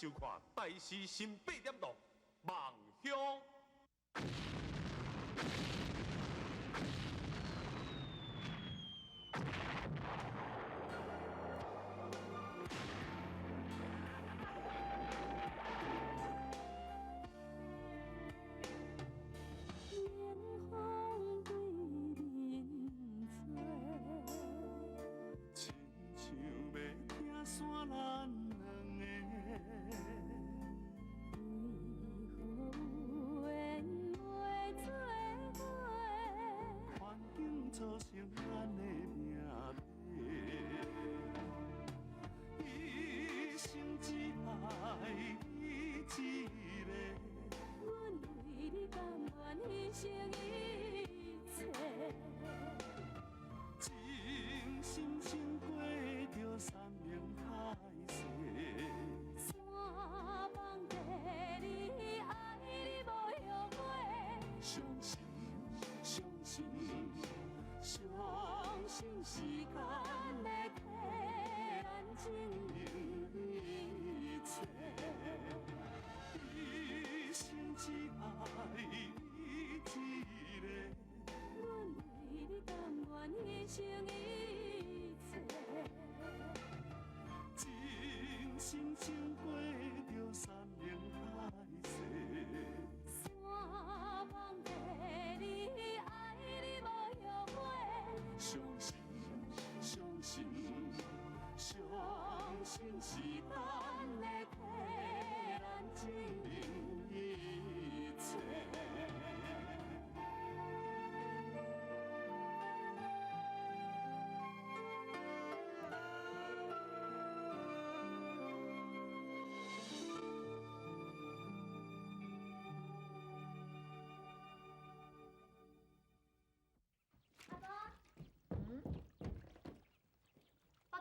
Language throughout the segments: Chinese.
收看大师新8点档《梦乡》。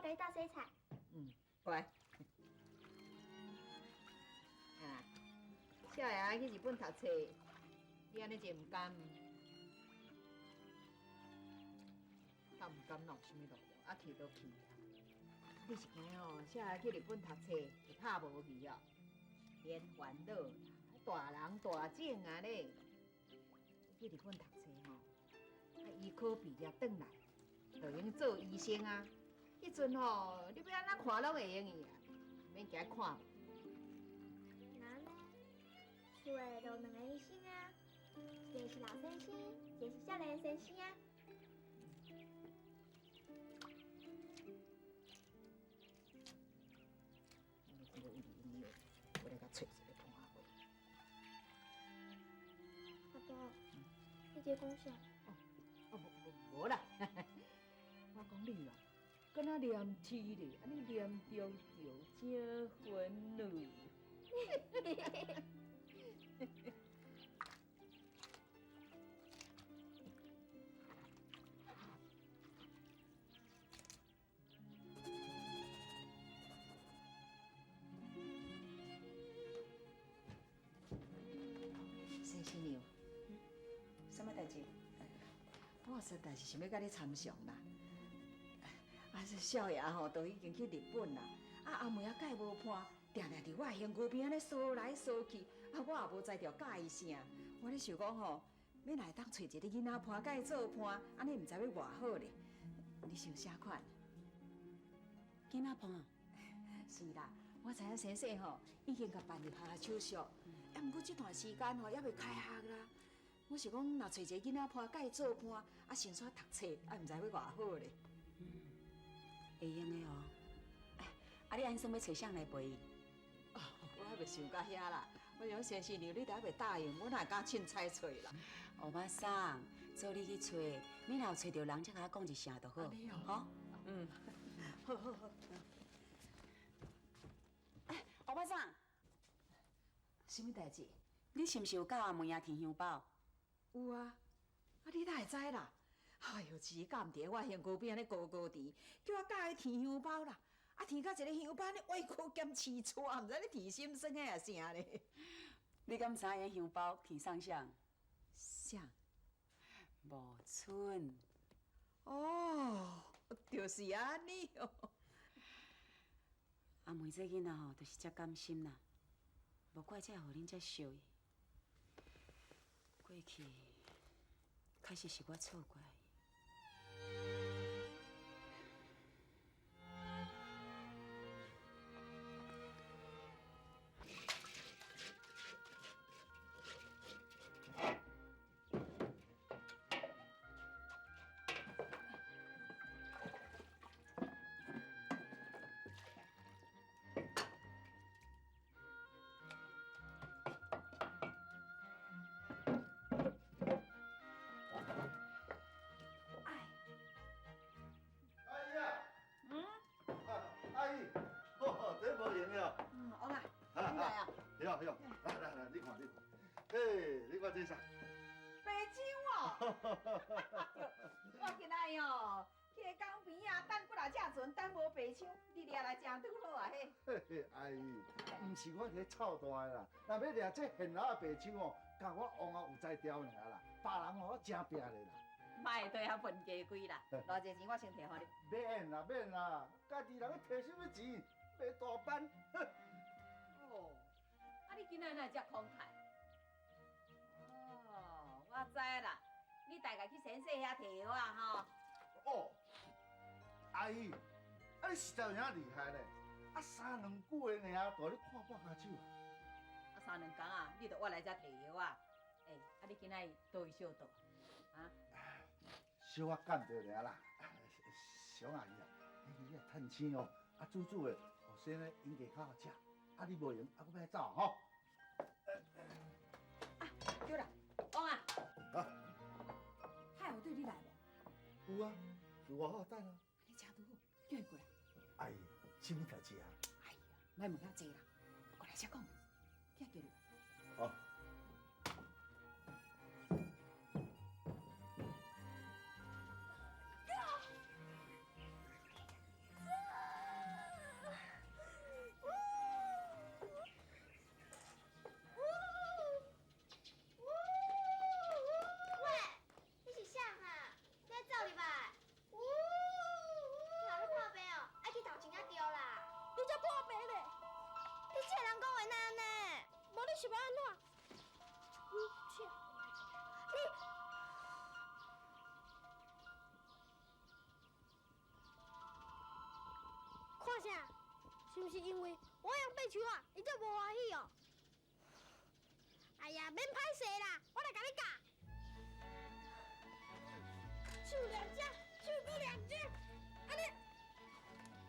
给你倒水菜。乖。啊，少爷去日本读册，你安尼就唔甘，敢唔甘弄什么路啊？去都去啊！你是惊吼，少爷去日本读册会拍无去哦，免烦恼啦，大人大种啊咧。去日本读册吼，啊，医科毕业转来，就用做医生啊。 迄阵吼，你要安怎看拢会用伊啊，免惊看。那呢？厝诶有2个医生啊，一个是老先生，一个是少年先生啊。我有理由，我来甲找一个同学会。阿爸，你在讲啥？无啦，我讲你啊。 敢若念天咧，安尼念中就结婚了。先生娘，什么代志？我实在是想要甲你参详啦。 啊，这少爷吼都已经去日本啦，啊阿妹啊介无伴，定定伫我身躯边安尼扫来扫去，啊我也无知着教伊啥。我咧想讲吼，要来当找一个囡仔伴甲伊做伴，安尼毋知要偌好咧。你想啥款？囡仔伴？是啦，我知影先生吼已经甲办入学手续，啊毋过这段时间吼还未开学啦。我是讲，若找一个囡仔伴甲伊做伴，啊先煞读册，啊毋知要偌好咧。会用的哦。啊，你安怎要找谁来陪伊？哦，我还未想到遐啦。我想先生娘，你都还未答应，我哪会敢凊彩找啦？欧巴桑，做你去找，你若有找到人，才甲我讲一声就好。好，好好好。欧巴桑，什么代志？你是毋是有教阿妹啊填香包？有啊，啊你哪会知啦？哎呦，只敢伫我身躯边安尼高高甜，叫我教伊填香包啦。啊，填到一个香包安尼歪苦兼饲醋，毋知你填心酸的啊啥咧？你敢知影香包填上啥？啥？无春。哦，就是安尼哦。阿妹这囡仔吼，就是遮甘心啦。无怪才会互恁遮惜伊。过去确实是我错怪伊。阿姨，哦，这无用了。王啊，你来啊？对啊，来，你看。嘿，你看这啥？白酒哦。我今仔哦，去江边啊，等几若只船，等无白酒，你掠来正拄好啊嘿。嘿，阿姨，唔是我去臭大的啦，若要掠这现捞的白酒哦，甲我王啊有才调尔啦，别人哦真拼咧啦。卖对啊，分价贵啦，偌济钱我先摕互你。免啦，家己人摕什么钱？买大班。哦，啊你今仔哪会遮慷慨？哦，我知啦，你大概去先生遐摕我吼。哦，阿姨，啊你实在有影厉害咧，啊3、2句话尔，带你看半下手啊。啊3、2工啊，你着我来遮摕药啊。哎，啊你今仔倒位小倒啊？小可干着尔啦，小阿姨啊，你啊趁钱哦，啊煮的，后生咧应该较好食，啊你无用，啊搁要走吼。啊，对啦，王啊，啊，海有对你来无？有啊，是外口等啊。你车拄好，叫伊过来。阿姨，什么代志啊？哎呀，莫问遐济啦，过来才讲，叫你来。哦。是要安怎？看啥？是毋是因为我用白手啊，你就无欢喜哦？哎呀，免歹势啦，我来甲你教。手2只，手搁2只，安尼啦，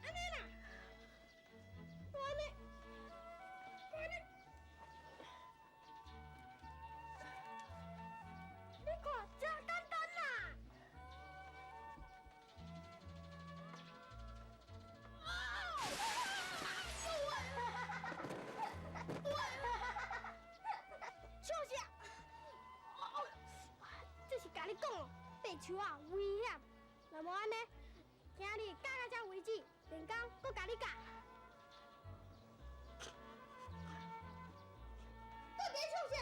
安尼。你看，真简单啦！笑啥？这是甲你讲哦，白手啊危险，若无安尼，今日教到这为止，连工搁甲你教。到底笑啥？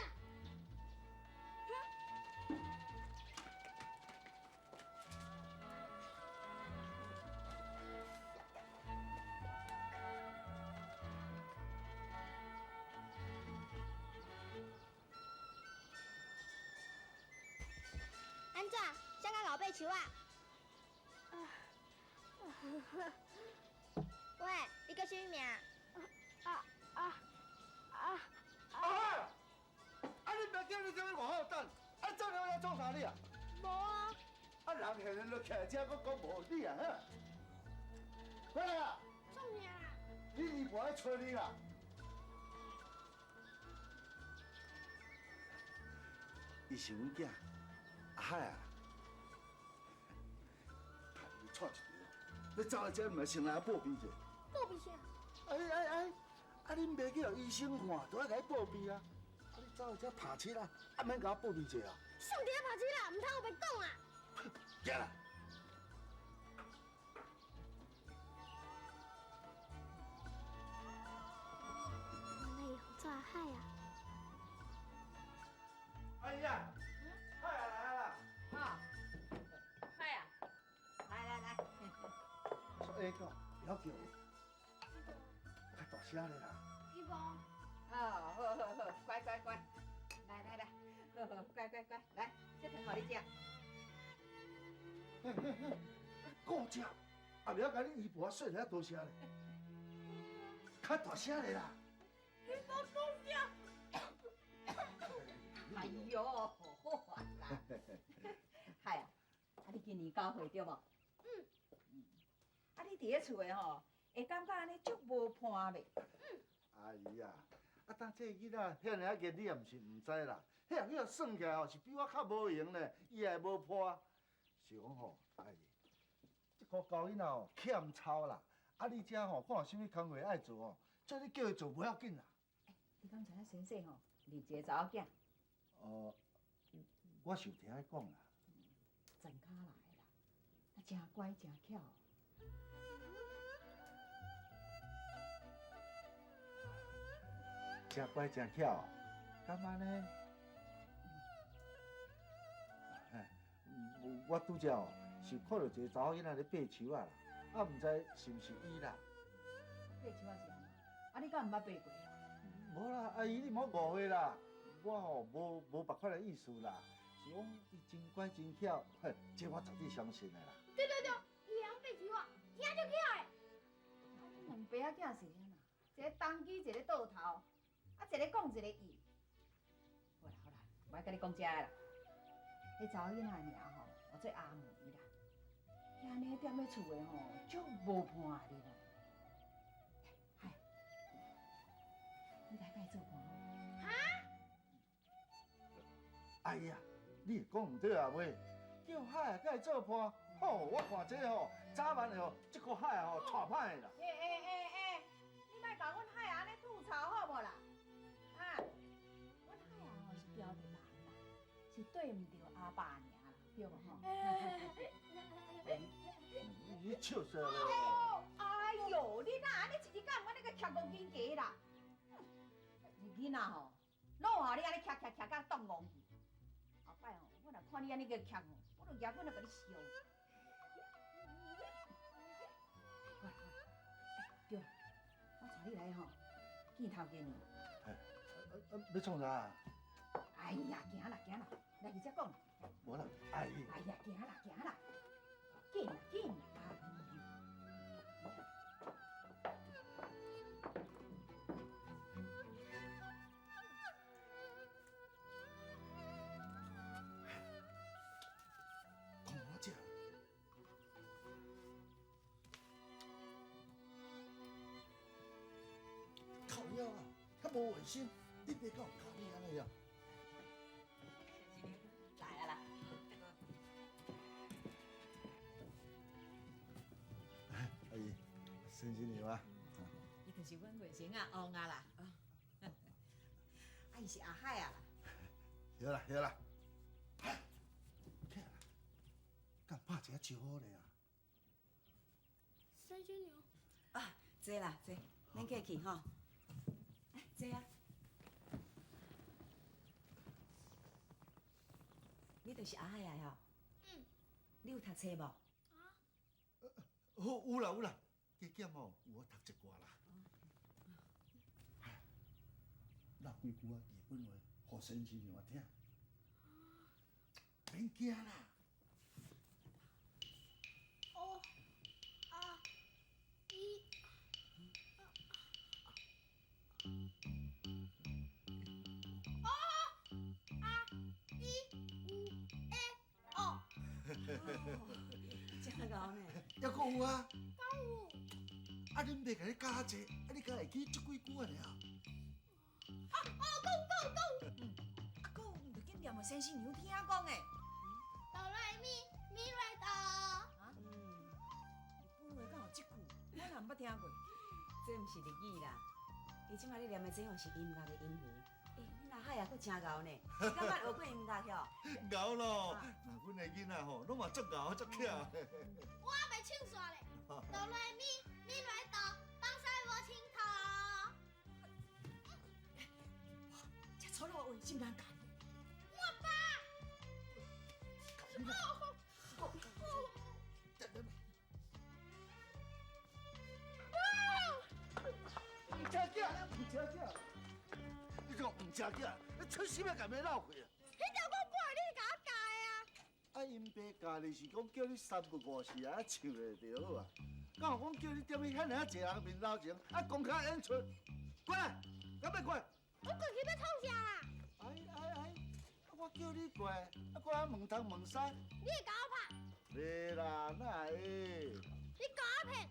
安怎？谁甲老爬树啊？喂，你叫什么名？啊！你别叫你这边外口等，走了来做啥你啊？无啊。人现在都徛在这，我讲无你啊，回来啊！做啥？你姨婆在催你啦。伊是阮囝，阿海啊，你错一条，你走来这唔系先来报备者？报备啥？恁袂去互医生看，都要甲伊报备啊！你走来这拍七啦，免甲我报备者啊？上伫咧拍钱啦，唔通有白讲啊！行啦。原来以后做海啊！阿姨啊，海啊来啦！啊，嗨呀，来，说下个不要叫，较大声咧啦。姨婆，好，乖，来，这糖互你食。顾食，后壁甲你姨婆说了多谢咧，较大声咧啦。哎呦，好啦！嗨啊，你今年9岁对无？啊，你伫咧厝诶吼，会感觉安尼足无伴袂？阿姨啊，当这囡仔遐尔热，你也毋是毋知啦。遐囡仔算起来吼，是比我较无闲咧，伊也无伴。是讲吼，阿姨，这个高囡仔吼欠操啦。啊，你遮吼看有啥物工课爱做吼，叫你叫伊做不要紧啦。你敢知影先生吼，另一个查某囝？我是有听伊讲啦。真卡来啦，啊，真乖真巧。真乖真巧，干嘛呢？我拄则哦，是看到一个查某囡仔咧爬树啊啦，啊，毋知是毋是伊啦？爬树啊是安怎？啊，你敢毋捌爬过？无啦，阿姨你莫误会啦，我吼无别款的意思啦，是讲伊真乖真巧，嘿，这我绝对相信的啦。对，伊会晓爬树啊，听就巧诶。啊，恁两爸仔囝是安那？一个当机，一个倒头，啊，一个讲一个意。好啦，我爱甲你讲遮个啦。迄查某囡仔名吼，我做阿梅啦。伊安尼踮咧厝诶吼，足无伴的啦。嗨，你来甲伊做伴哦。哎呀，你讲毋对啊喂，叫海甲伊做伴，吼，我看这吼，早晚吼，这个海吼带歹啦。你莫甲阮海安尼吐槽好无啦？啊，阮海吼是标着人啦，是对毋着阿爸尔啦，对无吼？你笑死咧！哎呦，你哪安尼一日到晚那个徛戆紧家啦？你囡仔吼，老后你安尼徛甲冻戆去。后摆吼，我若看你安尼个徛吼，我就举阮来甲你笑。对，我带你来吼，见头家呢。要创啥？哎呀，行啦，来去遮讲。无啦，阿姨。哎呀，行啦，紧啦。讲我这，靠腰啊，较无卫生，你别讲靠你安尼呀。来。阿姨，生气你吗？伊就是阮卫生啊，王啊啦。啊，伊是阿海啊啦。晓啦。起来，敢拍一下招呼咧啊！三仙牛，啊，坐啦，恁客气吼。坐啊。你就是阿海啊吼？你有读册无？有啦，加减哦，有我读一寡啦。那几句啊，日本话，互先生娘听。免惊啦。哦，啊，一，真高呢。还佫有啊？有，啊，恁袂甲你教者，啊，你敢会记这几句啊？啊，佫有唔着紧念个先生娘听讲诶。哆来咪，咪来哆。啊？日本话敢有即句？我若毋捌听过。这毋是日语啦，伊即摆咧念的这吼是音乐的音符。你阿海也佫真高呢，你敢捌学过音乐哟？牛咯，那阮的囡仔吼，拢嘛足牛足巧。我还袂唱煞咧。哆来咪，咪来哆，放西无青头。这粗鲁话心难教。唔食囝，你这个唔食囝，你出什么干咩闹鬼啊？迄条啊，因爸家己是讲叫你三不五时啊唱会着啊，敢有讲叫你踮去遐尔济人面头前啊公开演出？过来，敢要过来？我过去要创啥啦？哎，我叫你过来，啊过来问东问西。你会甲我拍？袂啦，哪会？你甲我骗？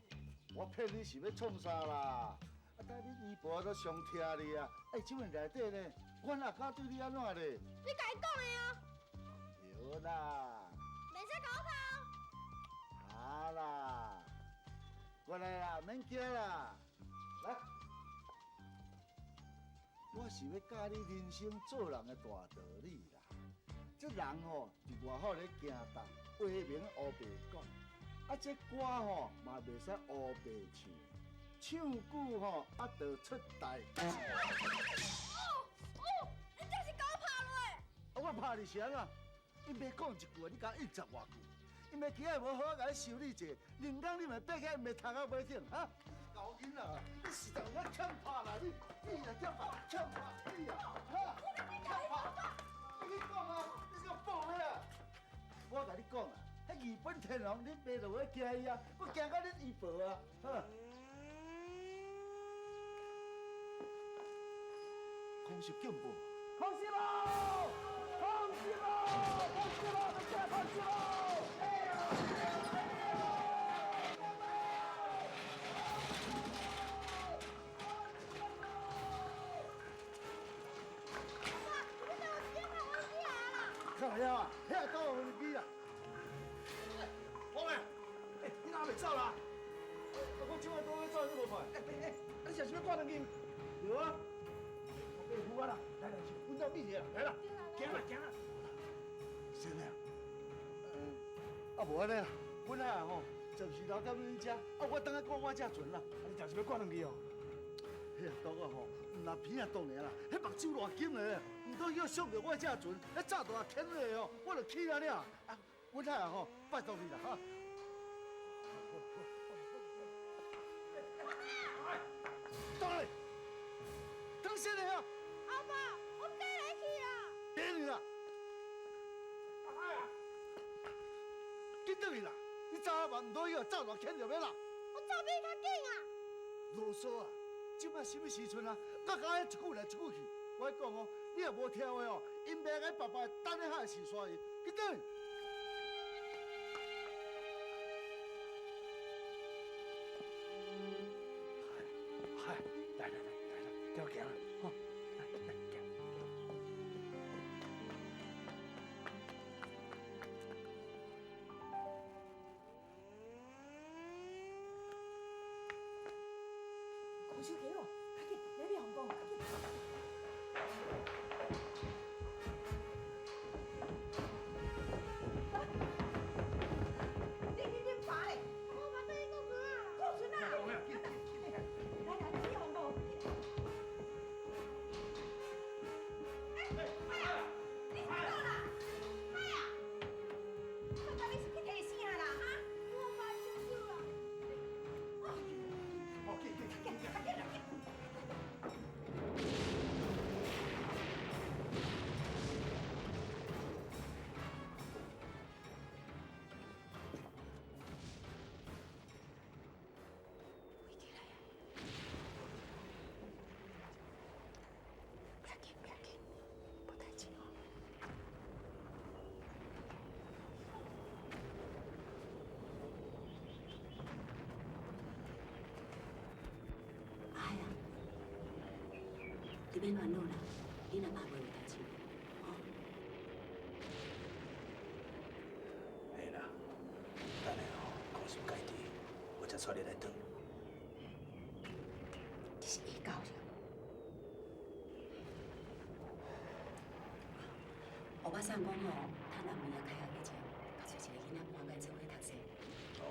我骗你是要创啥啦？啊，等你姨婆都上听你啊！哎，这份内底呢，阮阿家对你安怎咧？你甲伊讲的哦。对啦，袂使甲我拍哦。好啦，过来啦，免惊啦，来。我是要教你人生做人的大道理啦。这人吼，伫外口咧行动，话明乌白讲。啊，这歌吼嘛袂使乌白唱，唱久吼啊，就出代志。你这是甲我拍落的。啊，我拍你啥啊？因袂讲一句，你讲应10外句。因袂今日无好好甲你修理者，另讲你咪爬起咪头壳尾顶哈？搞囡仔，你实在我欠拍啦！你若欠拍，欠拍你啊！哈！欠拍！你讲啊，你个放的啊！我甲你讲啊，迄日本天皇恁爸就会惊伊啊，我惊到恁姨婆啊！哈！空袭警报！空袭喽！空袭喽！空袭喽！大家空袭喽！看遐啊，遐到我飞机啊！王伟，你哪袂走啦？我今晚都要走，你无看？你是是要挂登机？有啊。我付我啦，来，阮到秘书来啦，行啦。先生，无安尼啦，阮遐吼就是留到恁遮，我等下过我遮船啦。你就是要挂登机哦？迄个刀啊吼，唔那片啊当尔啦，迄目睭偌金嘞，唔过要上着我遮船，迄炸大天嘞哦，我就起啊了。啊，阮遐吼拜托你啦哈。倒来，等先嘞啊！阿爸，我唔跟你去啊。别你啦！阿海啊，紧倒去啦！你早啊嘛唔多要炸大天就要啦。我走比你较紧啊。啰嗦啊！即摆什么时阵啊？我讲一句来一句去。我讲哦，你若无听话哦，因爸甲爸爸等你海是刷伊，紧倒去。海，来，跟我行啊！吼，来行。快手给我，快点，来两公，快点。你爬嘞？我把这个过啊。过船啊！来，你两公。哎呀，你看到啦？哎呀，我到底是去提啥啦？哈？我把手手啦。好，快点。哎呀，你免乱弄啦，你若爸袂有代志，哦。嘿啦，等下吼，公司改地，我才带你来转。这是预告了。我爸上讲吼，趁人面啊开学以前，甲找一个囡仔搬来做伙读册。哦，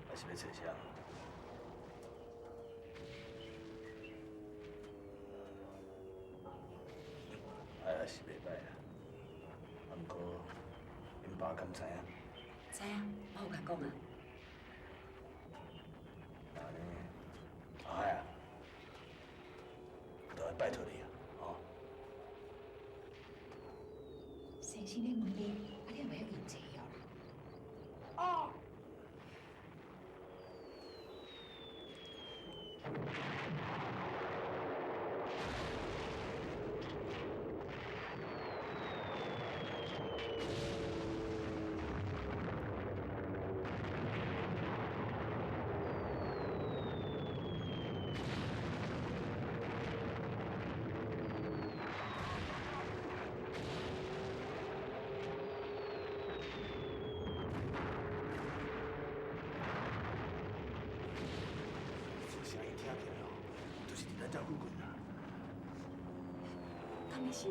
还是要找啥？哎，是袂歹啊。啊，不过，恁爸敢知影？知影，我有甲讲啊。那呢？阿海啊，都要拜托你啊，哦。谢谢。是咧问你，你也袂要紧坐了啦。啊！这声音听起来哦，就是伫咱遮附近啊。敢会是？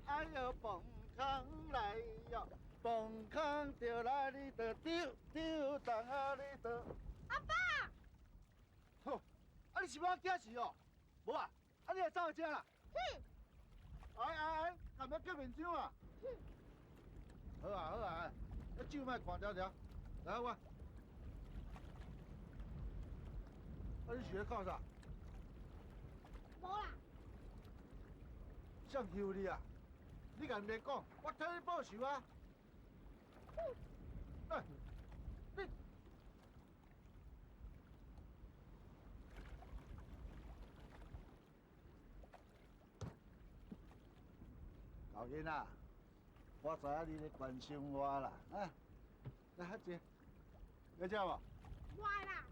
哎呦，蹦康来哟，蹦康就来你就丢丢当啊你就。阿爸，吼，啊你是要惊死哦？无啊，啊你来走遮啦。哎，干要叫面上啊？好啊，那酒莫看条条，来我。啊你是咧靠啥？无啦，谁求你啊？你甲面讲，我替你报仇啊！哎，你老囡仔，我知影你咧关心我啦，啊，来喝一个，要食无？我的啦，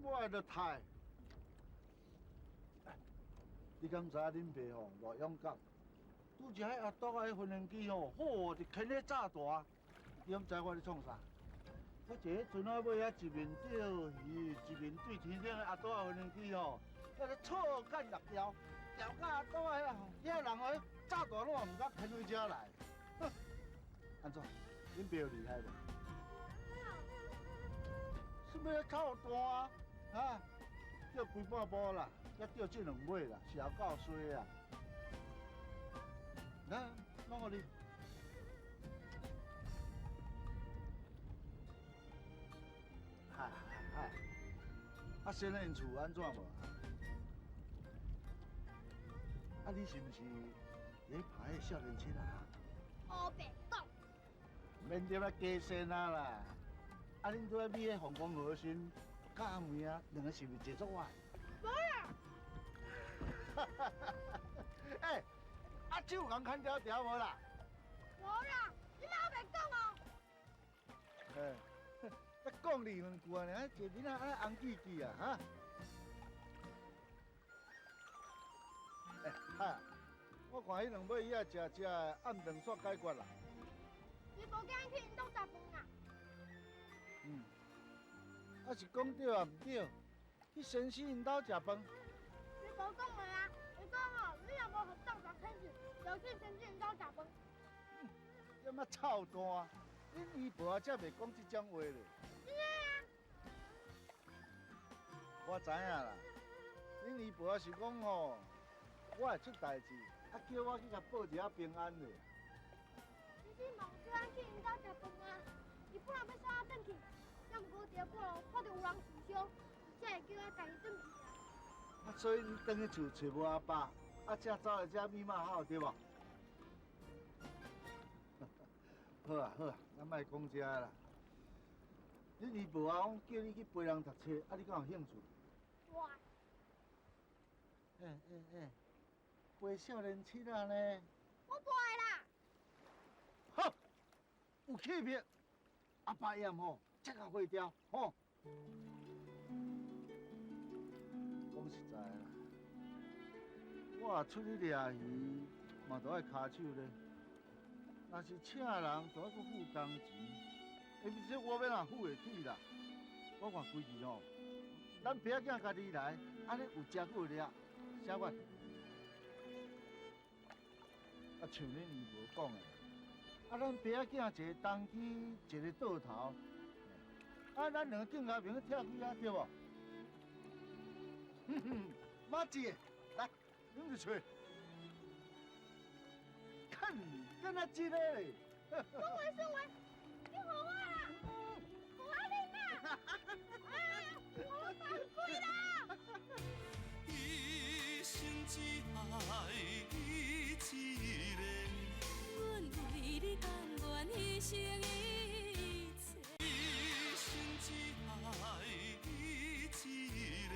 我的太，你敢知影恁爸吼偌勇敢？拄只迄阿斗个迄训练机吼，嚯，就牵咧炸大。你敢知我咧创啥？我坐迄船仔尾遐一面钓鱼，一面对天顶的阿斗个训练机吼，迄个错干六条，条到倒来啦，遐人哦炸大拢唔敢牵回家来。哼，安怎？恁爸有厉害无？是要靠单啊？啊，钓规半波啦，才钓这2尾啦，是也够衰啊！来，弄互你。嗨，啊，先生因厝安怎无？啊，你是毋是咧拍迄少年车啊？乌白讲，免得啊加先啊啦！啊，恁做美迄凤光和心，甲阿妹啊，两个是毋是坐足歪？无啦，哎，啊，手共牵条条无啦？无啦，你莫乌白讲哦。哎，才讲2、2句尔，一个囡仔安红记记啊，哈！哎，嗨，我看迄2尾伊啊食暗顿煞解决啦。你无叫咱去因兜食饭啊？嗯，啊是讲对啊，毋对？去先生因兜食饭。你无讲话啊？你讲吼，你若无互当场肯定，就去先生因兜食饭。这么臭蛋，恁姨婆啊才袂讲这种话咧。真诶啊？我知影啦，恁姨婆是讲吼，我会出代志，啊叫我去甲报一下平安咧。你是问叫咱去因兜食饭啊？伊本来要送我转去，要毋过伫过路看到有人受伤，才会叫我家己转去啊。啊，所以你转去厝找无阿爸，啊才走来这密码号对无？好啊好啊，咱莫讲这啦。恁姨婆啊，讲叫你去陪人读册，啊你敢有兴趣？哇，陪少年七啊呢？我不爱啦。好，有气魄，阿爸验吼，即刻会掉吼。讲实在啦，我也出去掠鱼，嘛都爱骹手咧。若是请人，就要搁付工钱，而且我要哪付会起啦？我看规矩吼，咱爸仔囝家己来，安尼有食过掠，啥款？啊，像恁姨婆讲的，啊，咱爸仔囝一个东起，一个倒头，啊，咱两个更加明跳起啊，对无？哼哼，马姐，来，啉一喙，看，敢若真的嘞！顺位顺位，你互我啦，互我啉啦。哎呀，我犯规啦！一生只爱你一个，阮为你甘愿牺牲一切。一生只爱你一个，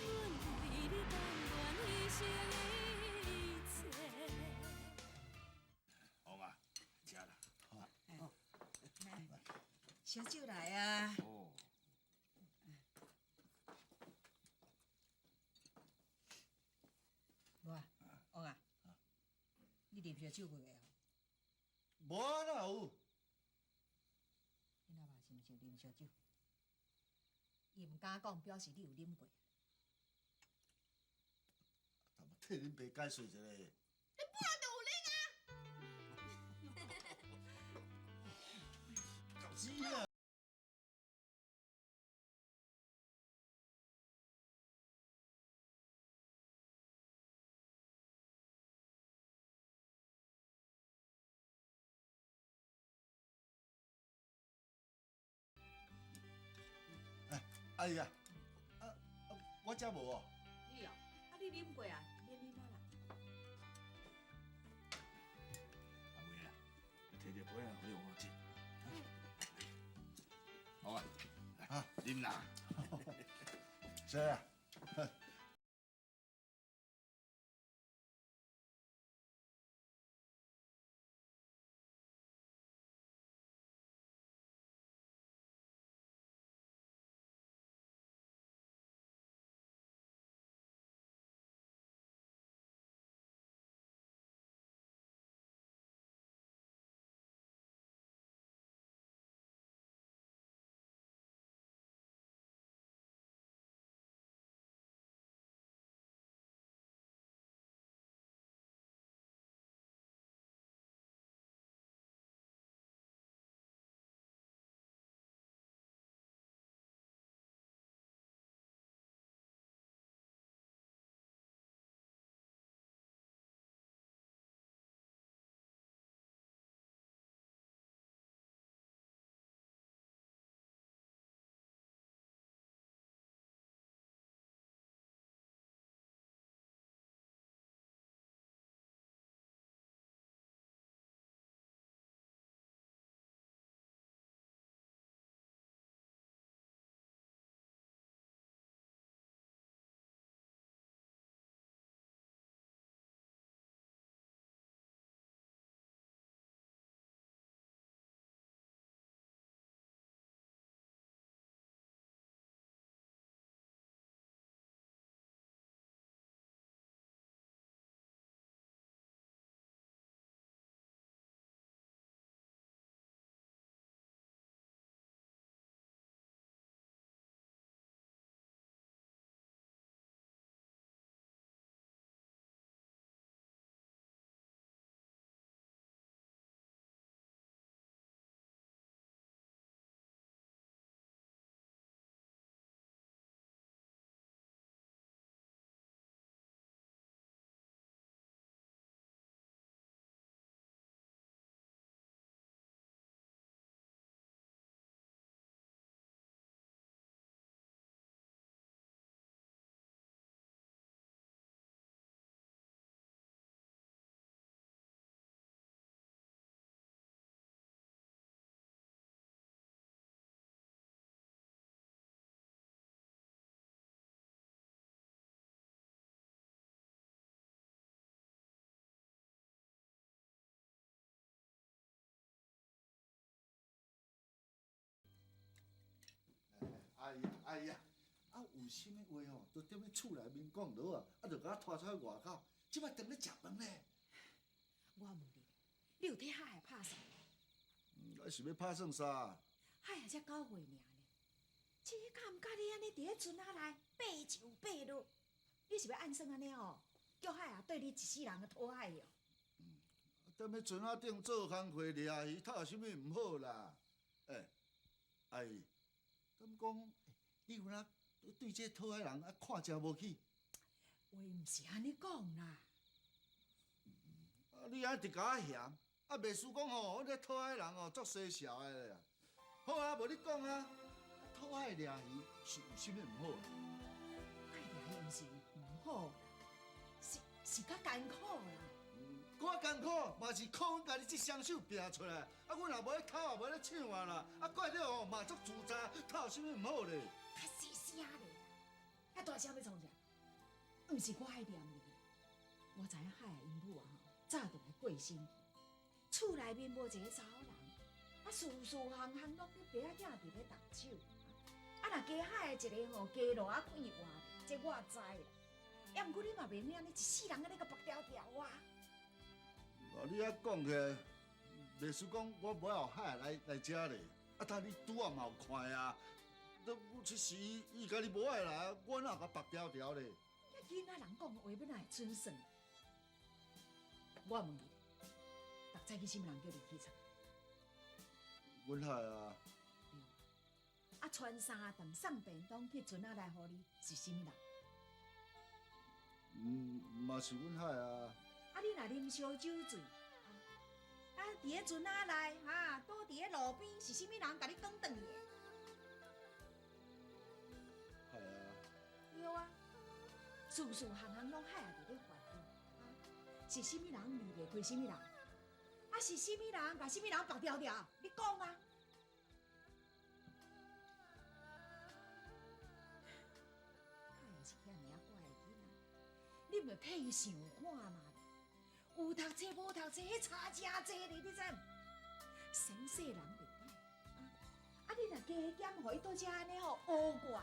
阮为你甘愿牺牲一切。王啊，吃啦。小酒来啊！哦。无啊，王啊，你啉烧酒过未哦？无啊，哪有？你阿爸是毋是有啉烧酒？伊毋敢讲，表示你有啉过。替恁爸解释一下。你本来就有啉啊！搞死啊！哎呀，我遮无哦。你哦，啊你啉过啊？免啉啊啦。阿妹啊，摕一杯啊，互你用我接。好啊，来，啉啦。是啊。哎呀，有啥物话吼，都踮咧厝内面讲落啊，就甲我拖出去外口，即摆等咧食饭呢。我问你，你有替海海拍算？我是要拍算啥？海海才9岁尔呢，这敢毋甲你安尼伫咧船仔内爬上爬落？你是要按算安尼哦，叫海海对你一世人的讨爱哦？踮咧船仔顶做工课掠鱼，他有啥物毋好啦？阿姨，敢讲你有哪对这讨爱人看真无起？话毋是安尼讲啦，你安直甲我嫌，袂输讲吼，这讨爱人哦足细小的啦。好啊，无你讲啊，讨爱掠鱼是有啥物毋好？爱掠鱼毋是毋好啦，是较艰苦啦。我艰苦，嘛是靠阮家己这双手拼出来。阮若无咧哭，也无咧唱啊啦。怪了吼，嘛足自在，他有啥物毋好咧？较细声咧，遐大声要创啥？毋是我爱念你，我知影海的因母啊吼，早就来过身去，厝内面无一个查某人，事项项拢叫爸仔囝伫咧动手。若加海的一个吼，加落啊快活，这我知啦。也毋过你嘛袂免安尼一世人安尼甲白条条啊。你遐讲起来，袂输讲我无后海来遮咧。但你拄啊嘛有看啊，都其实伊家己无爱来，我哪甲白条条咧？囡仔人讲的话，要哪会准算？我问你，目早去什么人叫你去查？阮海啊，传3顿送便当去船仔来互你，是什么人？嘛是阮海啊。你若啉烧酒醉，伫咧船仔内倒伫咧路边，是什么人甲你讲转去的？海啊，对啊，事项拢海伫咧烦恼，是什么人离袂开什么人？是什么人甲什么人白条条？你讲啊！海是遐尔乖的囡仔，你袂替伊想看嘛？有读册无读册，迄差真济咧，你知？先细人袂歹，你若加减，互伊倒遮安尼吼学过，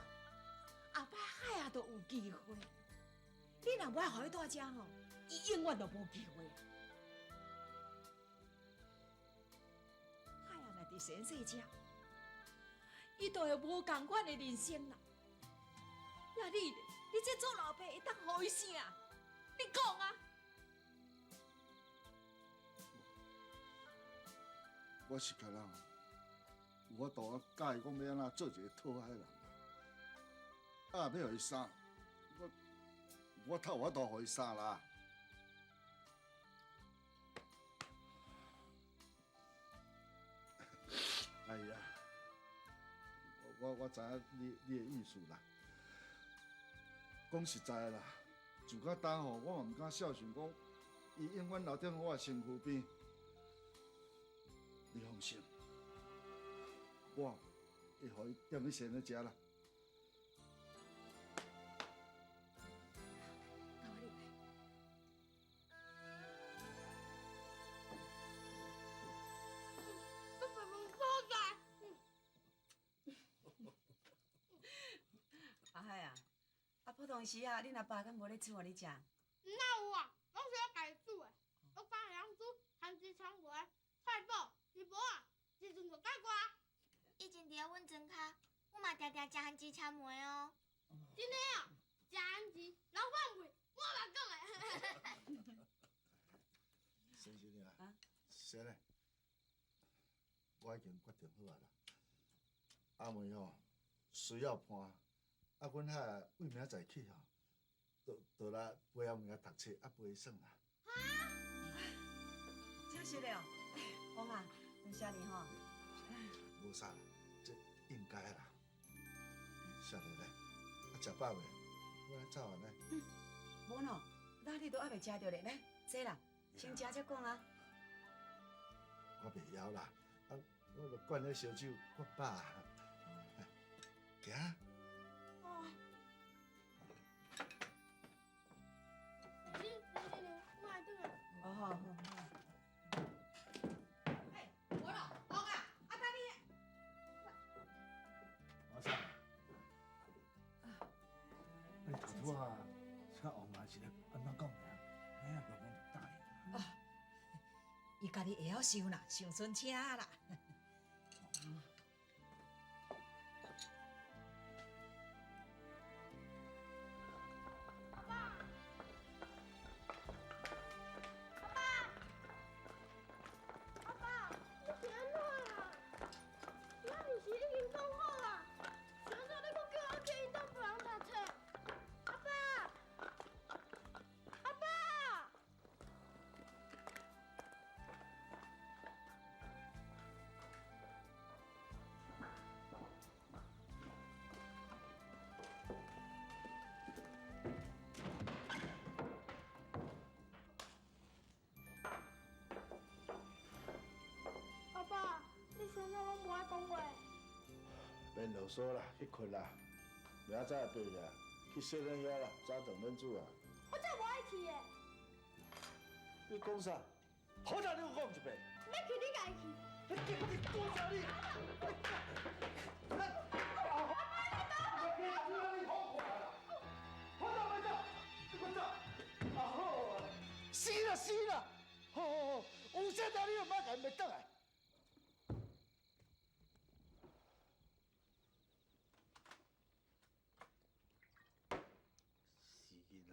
后摆海也都有机会。你若不爱互伊倒遮吼，伊永远都无机会。海若伫先细遮，伊都会无共款的人生啦。呀你这做老爸会当互伊啥？你讲啊！我是个人，我都教伊讲要安怎做一个讨爱人。要互伊生，我头我都互伊生啦。哎呀，我知影你的意思啦。讲实在啦，自到当吼，我嘛毋敢孝顺讲，伊永远留伫我的身躯边。你放心，我会互伊踮咧先咧食啦。阿海啊，普通时啊，你若爸敢无咧煮互你食？哪有啊？拢是我家己煮的，我放洋煮、番薯葱糜、菜脯、鱼脯啊，时阵就解决啊。以前伫咧阮庄卡，我嘛常常食番薯参糜哦。真的啊，食番薯老反胃，我嘛讲的。先生啊，啊，先嘞，我已经决定好啊啦。阿妹吼，需要伴，阮遐为明仔载起吼，就来陪阿妹读册，陪伊耍啦。真是的哦，王啊，多谢你吼。无啥啦，这应该啦。少年嘞，食饱未？我来走啊来。无喏，那你都还未食着咧，来，坐啦，先食再讲啊。我袂晓啦，我著灌咧烧酒，我饱啊。行。哦。行，我来转啊。哦，好好好。哎，我咯，王啊，等你。我啥？啊，这王妈是咧安怎讲的啊？哎呀，老公就答应。伊家己会晓收啦，上孙车啦。阿爸，你是安怎啦？今仔日是已经讲好啦，啥时你搁叫我去运动房读册？阿爸，阿爸。阿爸，你啥时拢无爱讲话？免啰嗦啦，去困啦。明仔载对啦，去洗脸遐啦，早顿免煮啊。我才无爱去的，你讲啥？好歹你给我讲一遍。要去你家己去。你叫我去多少你？死啦死啦！好好好，有啥道理就莫甲伊袂倒来。死囡仔，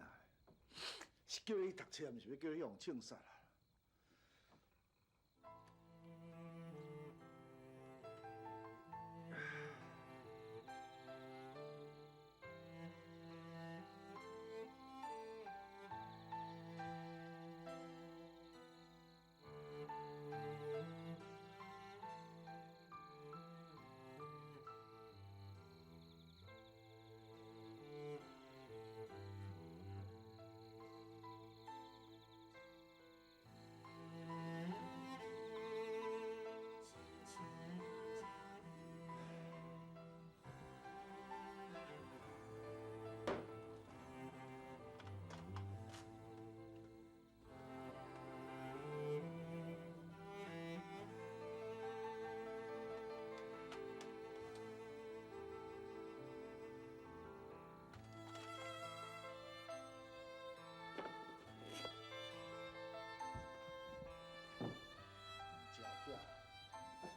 是叫你读册，毋是要叫你用枪杀啦。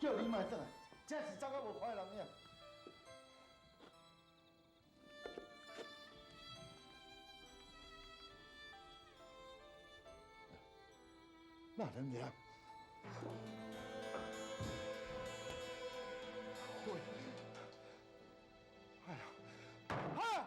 叫你莫转来，真是走到无歹人样。那能样？对，哎呀，啊！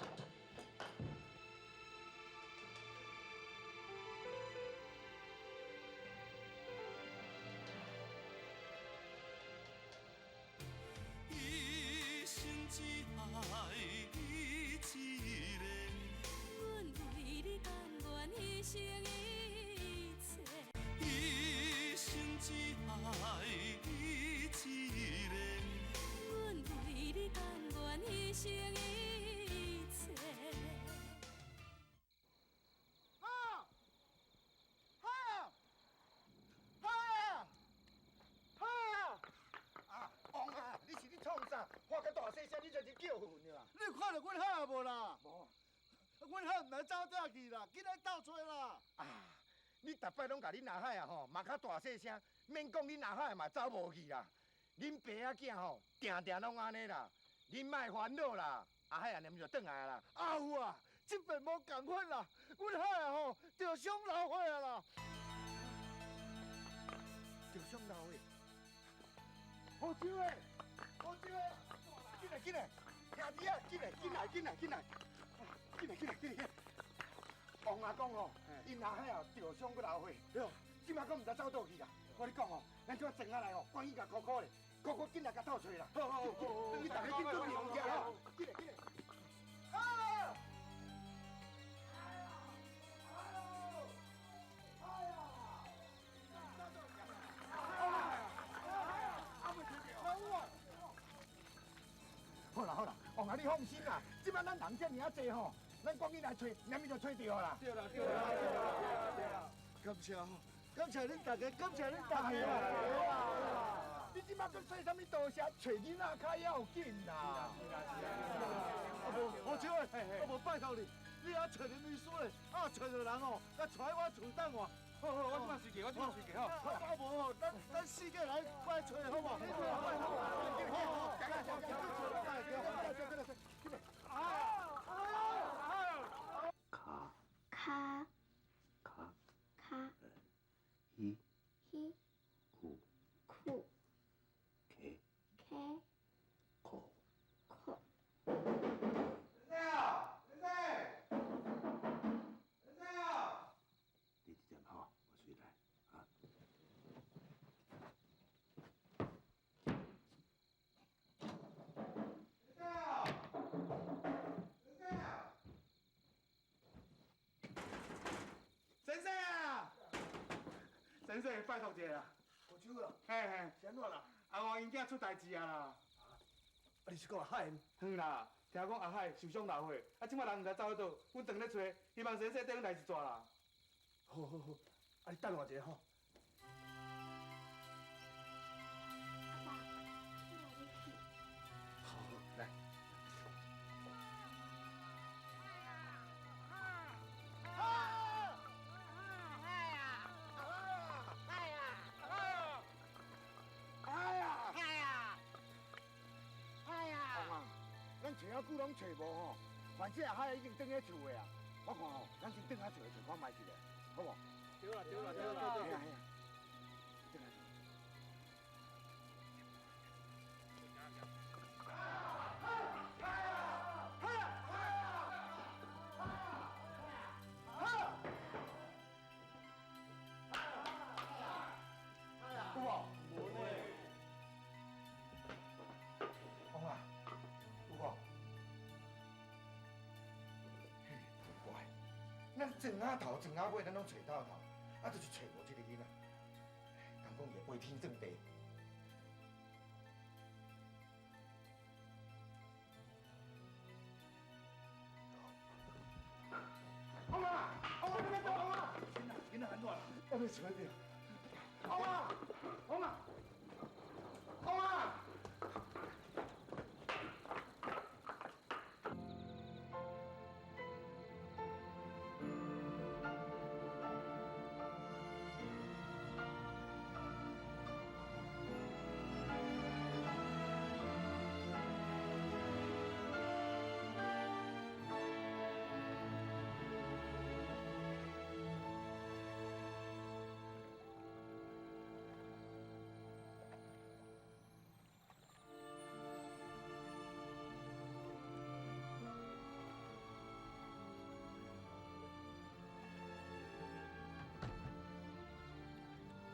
一生只爱你一个，阮为你甘愿牺牲一切。一生只爱你一个，阮为你甘愿牺牲一切。王啊，你是咧创啥？喊个大细声，你就是叫魂啦！你看到阮海无啦？无，阮海毋来走倒去啦，紧来斗找啦！啊，你逐摆拢甲恁阿海啊吼，骂较大细声，免讲恁阿海嘛走无去啦。恁爸仔囝吼，定定拢安尼啦，恁莫烦恼啦，阿海啊念就转来啦。啊有啊，即边无共款啦，阮海啊吼，着伤老伙啊啦，着伤老伙。好酒诶，好酒诶，进来进来，兄弟啊，进来进来进来进来，进来进来进来。王阿公吼，因阿海啊着伤个老伙，对，即马佫毋知走倒去啦。我你讲吼，咱即马转下来吼，关伊甲苦苦咧，苦苦紧来甲斗找啦。好好好，你大家紧准备物件吼，进来进来。啊！好啦好啦，王阿你放心啦，即摆咱人遮尔啊济吼，咱赶紧来找，明日就找着啦。对啦对啦对啦对啦，感谢吼，感谢恁大家，感谢恁大家啦。你即摆搁说啥物多谢，找囡仔较要紧啦。是啦是啦。好笑诶，我无拜托你，你你还找人律师嘞？啊，找着人哦，来带我厝等我。好好，我即马随去，我即马随去吼。啊无哦，咱四个来快找好无？卡卡卡卡一一库库 K K 口。口。你这点吼，我随来啊。先生啊，先生，拜托一下啦。我酒了，嘿嘿，先乱啦。阿王因囝出代志啊啦。啊，你是讲海？哼啦，听讲阿海受伤流血，啊，即摆人毋知走去倒，阮等咧找，希望先生顶来一逝啦。好好好，啊，你等我一下吼。阿爸，你哪里去？好好来。咱找啊久拢找无吼，反正海已经转去厝的啊。我看吼，咱先转下厝找看卖一下，好无？对啦，对啦，对嘿啦。啊嘿啊，转下厝。有无？无呢。王啊，有无？嘿，怪，咱庄仔头、庄仔尾，咱拢找到头，啊，就是找无这个囡仔。人讲也飞天正地。王啊，王啊，你别走，王啊！囡仔安怎啦？我要找着。王啊，王啊，王啊！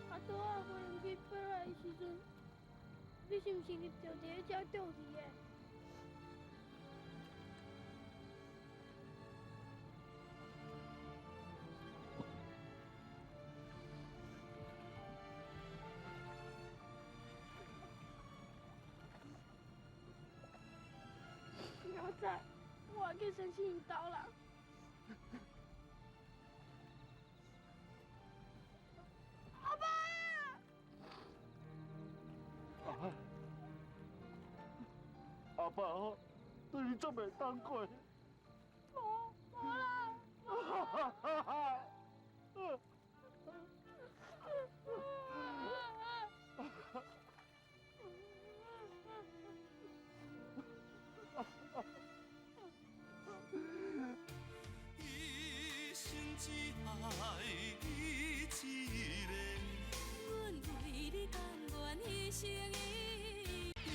啊，拄啊，我用去飞来的时阵，你是毋是入着一个遮吊去的？明仔我要去申请因兜人。阿爸！阿爸哦，对你这么当过。无啦。一生只爱你一个，阮为你甘愿牺牲一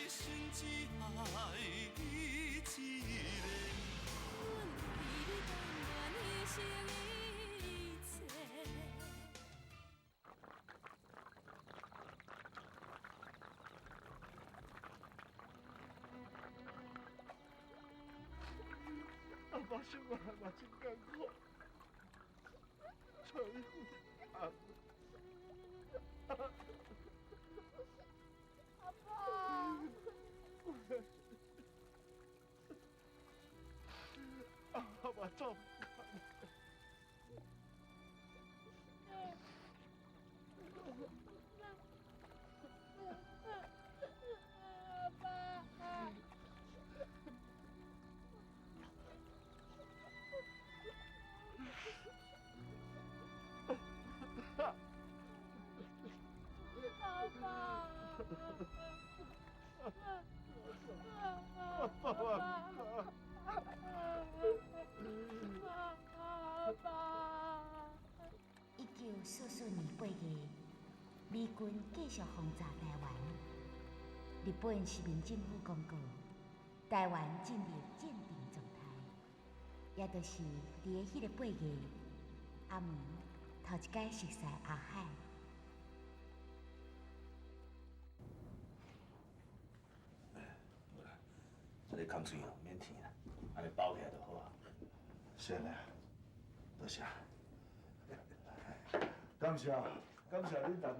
生只爱你一个，阮为你甘愿牺牲一切。阿爸生活嘛真艰苦，找一份啊。阿爸。阿爸做。阿爸。数数年8月，美军继续轰炸台湾。日本殖民政府公告，台湾进入战争状态，也就是伫个迄个8月，阿梅头一摆熟悉阿海。这个空水哦，免填啦，安尼包起来就好啊。是嘞，多谢。感谢恁大家。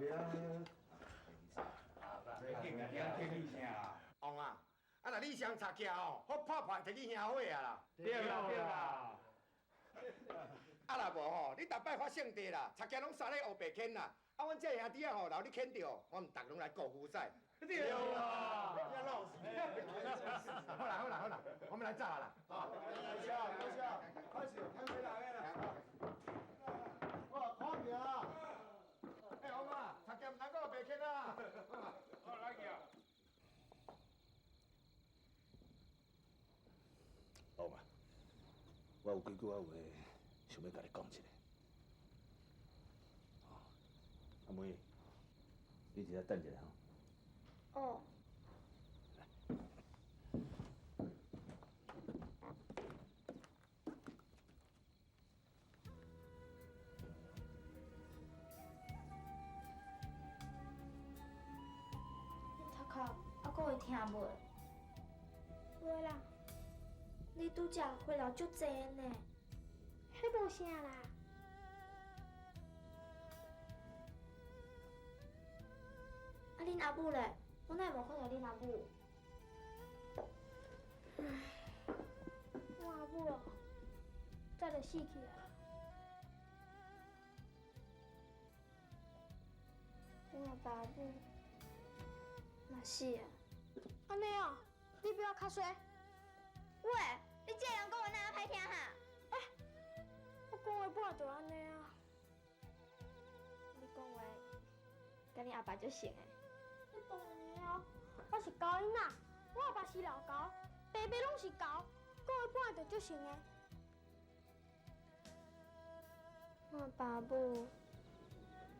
王啊，若你上插脚哦，好拍拍摕去兄伙啊啦。对啦。若无吼，你逐摆发圣地啦，插脚拢三咧黑白牵啦。阮这兄弟啊吼，留你牵着，我们逐拢来顾夫赛。对啦。好啦，我们来炸啦。多谢，开始，开始啦。哇，看见啊！王啊，插脚唔能够黑白牵啊。好，来去啊。王啊，我有几句话想要甲你讲一下。阿妹，你一下等一下吼。哦。头壳还阁会听袂？袂啦，你拄则回来足济呢。迄无啥啦。啊，恁阿母咧？我哪会无看到恁阿母？我阿母哦，早就死去啊。阮阿爸母嘛是啊。安尼哦，你不要瞌睡。喂，你这样讲话哪歹听哈？我讲话本来就安尼啊。你讲话，甲恁阿爸足像诶。你当然啊，我是高囡仔，我阿爸是老高，爸爸拢是高，讲话本来就足像诶。我阿爸母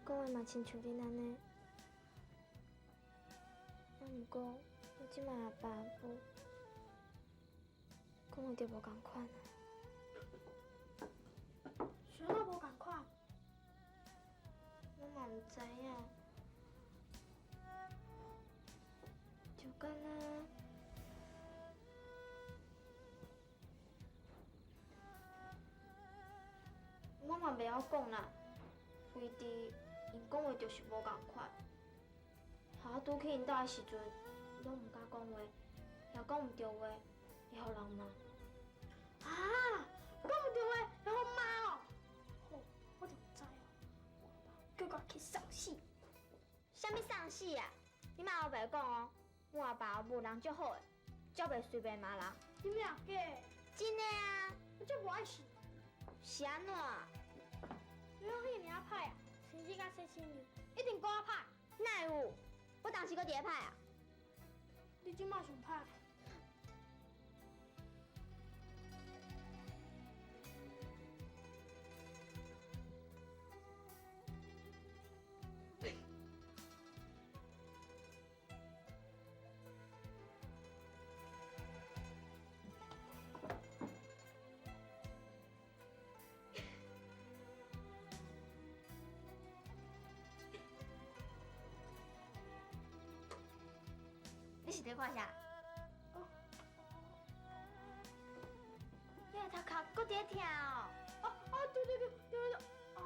讲话嘛亲像恁安尼。啊，毋过我即摆阿爸母讲话就无共款啊。啥都无共款。我嘛毋知影，就敢若我嘛袂晓讲啦，规伫因讲话就是无共款。我拄去因兜的时阵，拢毋敢讲话，若讲毋对话，会互人骂。啊，讲毋对话会互骂哦。好，我就知哦。叫我去送死。啥物丧死啊？你莫黑白讲哦。阮阿爸母人足好诶，足袂随便骂人。你咩假？真诶啊！我足无爱死。是安怎？你讲迄尔歹啊？生日甲洗亲日，一定搁较歹。哪有？我当时搁伫咧歹啊。你即摆上歹。你是伫看啥？你的头壳搁伫咧听哦。对，哎，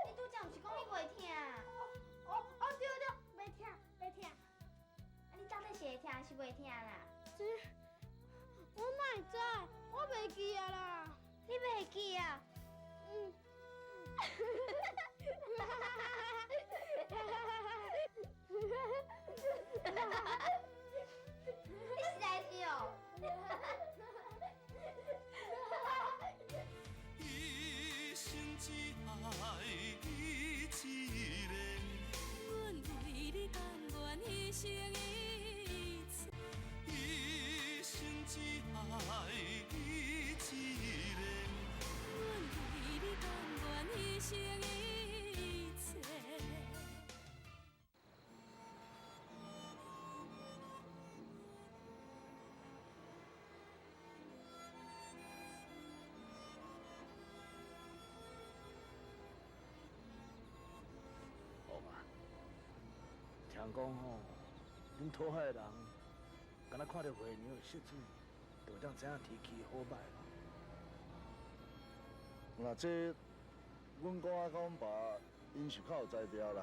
你拄则毋是讲你袂听？对，袂听。啊，你到底是会听还是袂听啦？我哪会知？我袂记啊啦。你袂记啊？你实在是哦。一生只爱你一个，阮为你甘愿牺牲一切。一生只爱你一个，阮为你甘讲吼，恁讨海的人，敢若看到月娘的色水，就会当知影天气好歹啦。那这，阮公仔甲阮爸，因是较有才调啦。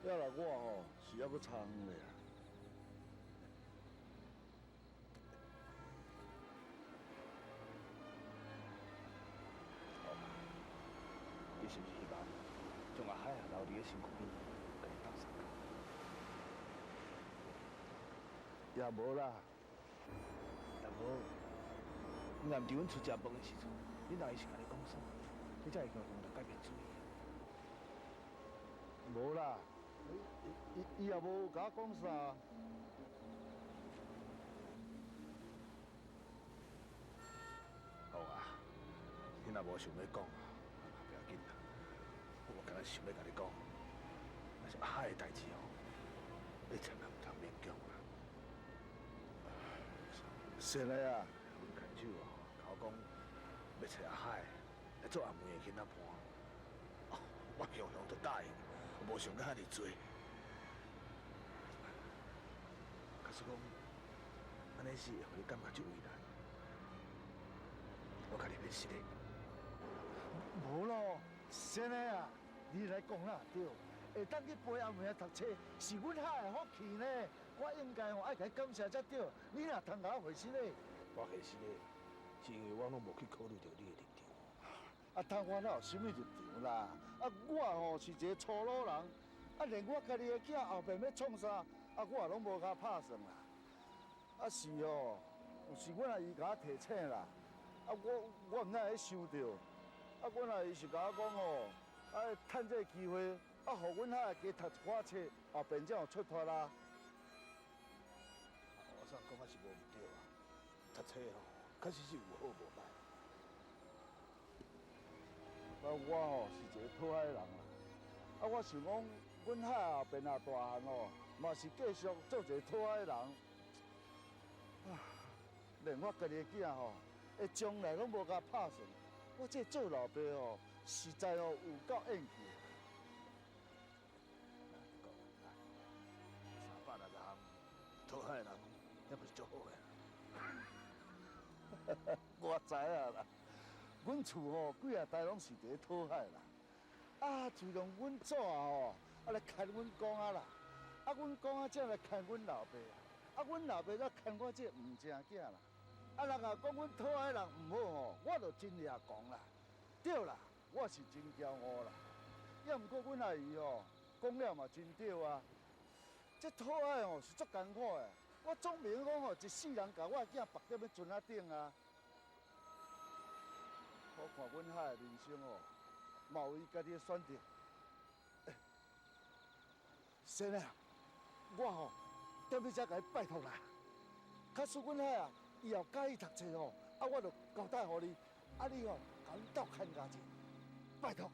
要来我吼是还佫差远咧啦。你是不是希望将阿海留伫个身躯边，甲伊斗相共？也无啦，若无，你若毋伫阮厝食饭的时阵，你若伊是甲你讲啥，你才会叫讲来改变主意。无啦，伊也无甲我讲啥。好啊，你若无想要讲，不要紧啦。我敢若想要甲你讲，若是阿海的代志哦，你千万毋通勉强啦。是嘞啊，阮牵手哦，甲我讲要找阿海来做阿妹的囡仔伴，我雄雄就答应，无想到遐尼多。可是讲，安尼是会互你感觉足为难。我甲你免实咧。无咯，先嘞啊，你来讲啦对，会当去陪阿妹啊读册，是阮海的福气呢。我应该爱甲伊感谢才对。你若通甲我回心咧，我其实咧，是因为我拢无去考虑到你的立场。啊，通我哪有啥物立场啦？啊，我吼是一个粗鲁人，啊，连我家己的囝后边要创啥，啊，我也拢无甲拍算啦。啊是哦，是阮阿姨甲我提醒啦，啊我毋知会想着，啊阮阿姨是甲我讲哦，啊趁这个机会，啊，互阮遐加读一寡册，后边才有出头啦。我啥讲啊是无毋对啊，读册吼，确实是有好无歹。啊，我吼是一个讨海的人啦，啊，我想讲，阮海后边也大汉哦，嘛是继续做一个讨海的人。啊，连我家己的囝吼，的将来拢无甲拍算，我这做老爸吼，实在吼有够厌气。360项讨海的人，也不是足好的。我知影啦，阮厝吼几啊代拢是伫咧讨海啦。啊，自从阮祖啊吼，啊来牵阮公仔啦，啊阮公仔才来牵阮老爸啊。啊，阮老爸才牵我这毋正囝啦。啊，人若讲阮讨海人毋好吼，我就真掠讲啦。对啦，我是真骄傲啦。也毋过阮阿姨吼讲了嘛真对啊。这讨海吼是足艰苦的，我总免讲吼一世人甲我囝绑在要船仔顶啊。我看阮海的人生吼，嘛有伊家己的选择。先生，我吼。踮咧遮甲伊拜托啦，假使阮遐啊以后介意读册吼，啊我就交代互你，啊你吼甲阮斗牵家者，拜托，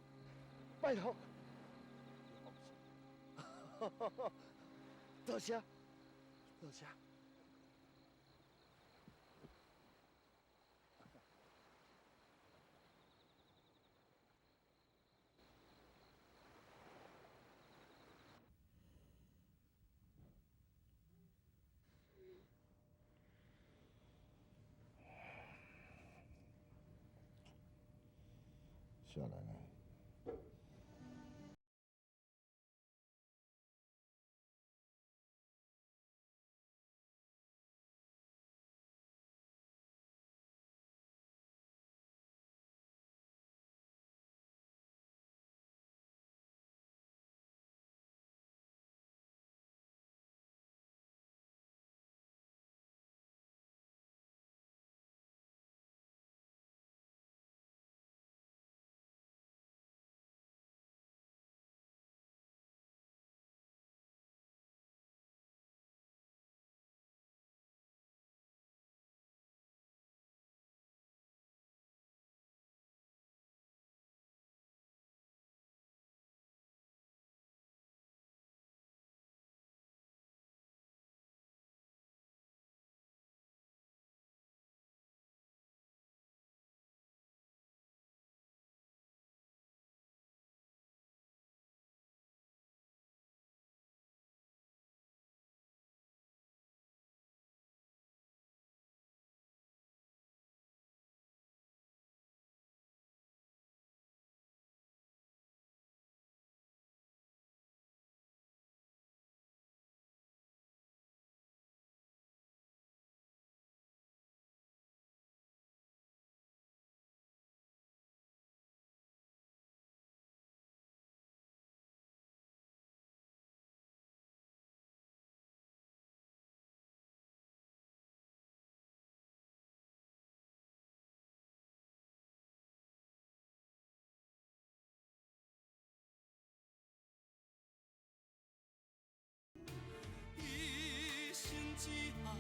拜托。多谢，多谢。下来呢。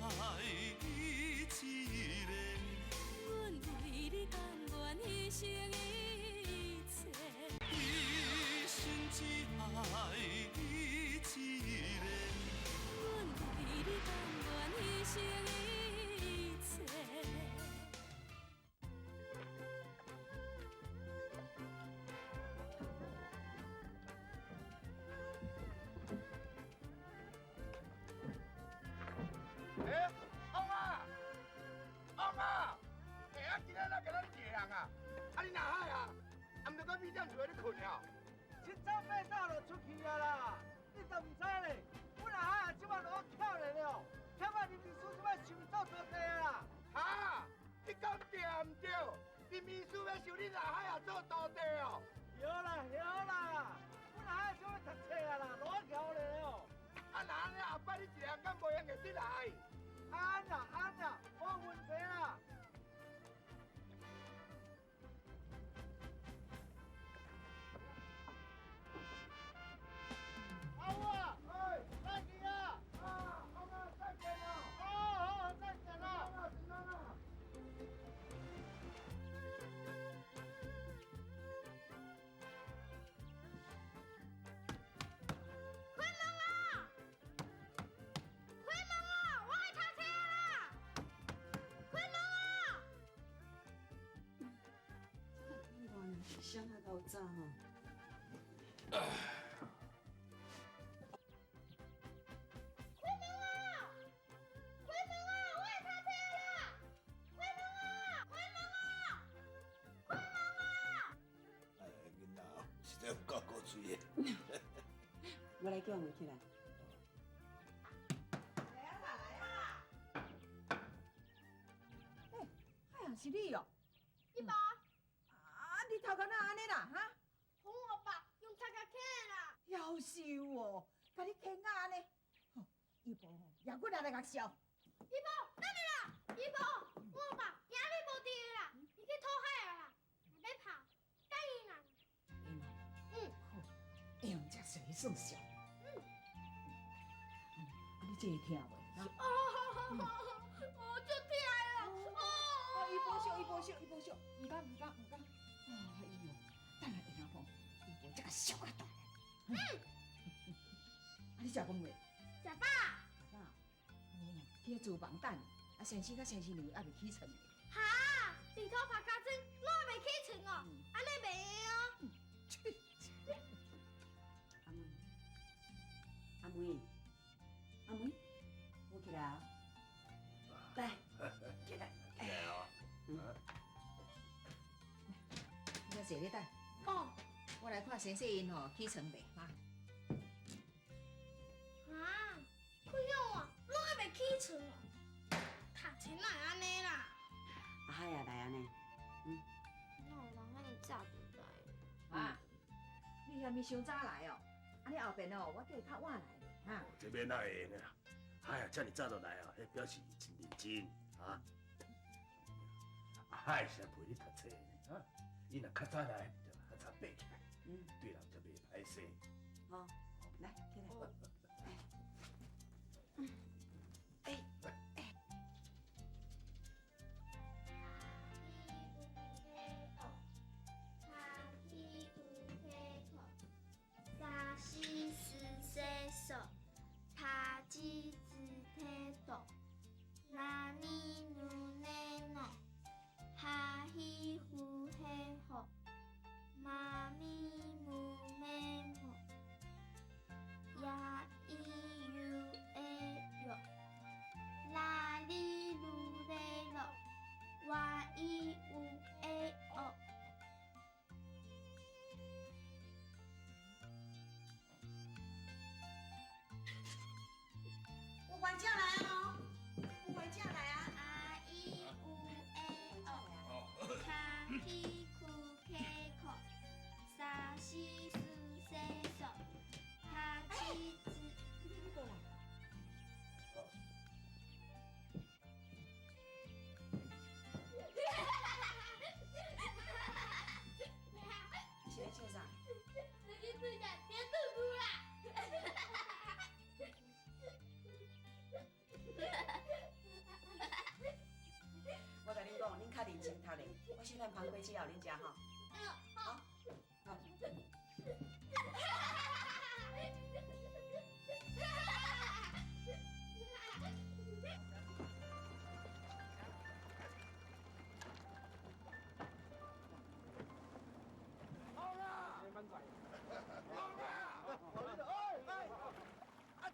一个，阮为你甘愿牺牲一切，一生只爱你一个，阮为你甘愿牺牲一切。哎，翁啊，翁啊，哎啊，今仔哪甲咱一个人啊？啊，你哪海啊？暗时到2点厝咧困了。七早八早就出去啊啦！你都唔知咧，阮阿海啊，即摆落巧咧了，巧啊！林秘书即摆想做土地啊啦！哈，你讲对唔对？你秘书要收你哪海啊做土地哦？对啦，对啦，阮阿海想要读册啊啦，落巧咧了。啊，那安尼后摆你一个人敢无闲会得来？安啦，无问题啦。阿武啊，哎，再见啊！啊，阿妈再见啊！好，再见啊！平安啊！开门啊！开门啊！我爱读册啦！开门啊！你看，想啊够早吼。开门啊！开门啊！我爱读册啦！开门啊！开门啊！开门啊！哎，囡仔哦，实在有够古锥的。我来叫你起来。哎呀，是你哦！你爸啊，你头壳哪安尼啦？哈？哄我爸用叉卡钳啦！夭寿哦，甲你牵啊安尼，吼，伊无吼，也骨来甲笑。姨婆，等你啦！姨婆，我爸今日无伫个啦，伊去讨海啊啦，要跑，答应啦。哎呦，这水算小。你这会听袂？我就听了。哦，伊无笑，唔敢。哎呦，等下会晓讲，伊无这个笑啊大。你食饭未？食饱。啊，去厨房等，啊，先生甲先生娘还未起床。哈，日头拍卡针，我还未起床哦，安尼袂会哦。阿妹，我起来啊！来，起来。起来哦。你坐咧等，哦。我来看先生因吼起床未哈？啊，快用啊，我还未起床哦。读册哪会安尼啦？阿海也来安尼。哪有人安尼早就来？啊，你遐咪伤早来哦？安尼后边哦，我叫伊较晚来咧哈。这边哪会用啊？哎呀，遮尔早就来啊，迄表示真认真啊。海是陪你读册的啊，伊若较早来，就较早爬起来，对人就袂歹势。好，来起来。沙西斯塞索，塔吉兹特多，拉尼努内诺，哈希呼嘿吼，妈咪姆梅姆，呀伊尤诶哟，拉里鲁雷罗，哇伊乌诶哦。我还叫来哦，我还叫来啊！啊伊乌诶哦，卡皮库 K 口，沙西苏塞手，塔吉兹。起来笑啥？自己自家别肚子啦。向旁边去啊，恁食吼。好。好。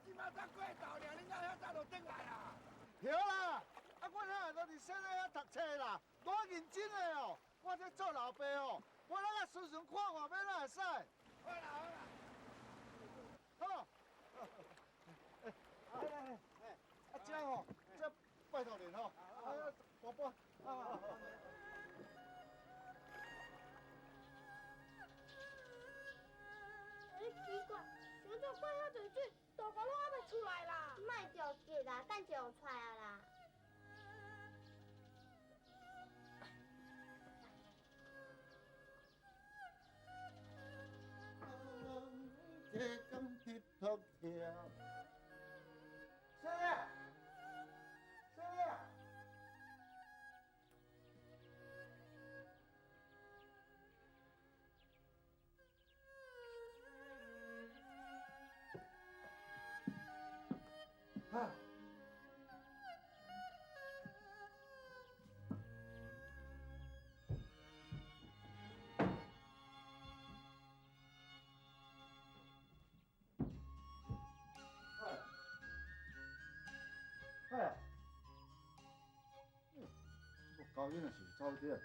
即马才过昼尔，恁到遐早就转来啊？对啦，我遐都伫小学遐读册啦，多认真的哦。我这做老爸哦，我那个顺顺看看要哪会使。好啦好啦。好。这吼，这拜托您吼，宝宝，奇怪，想做快遐侪水，大家拢还袂出来啦。莫着急啦，等就有出来啊啦。这敢铁头跳，小丽，小丽。啊！哎，这个高音是走掉。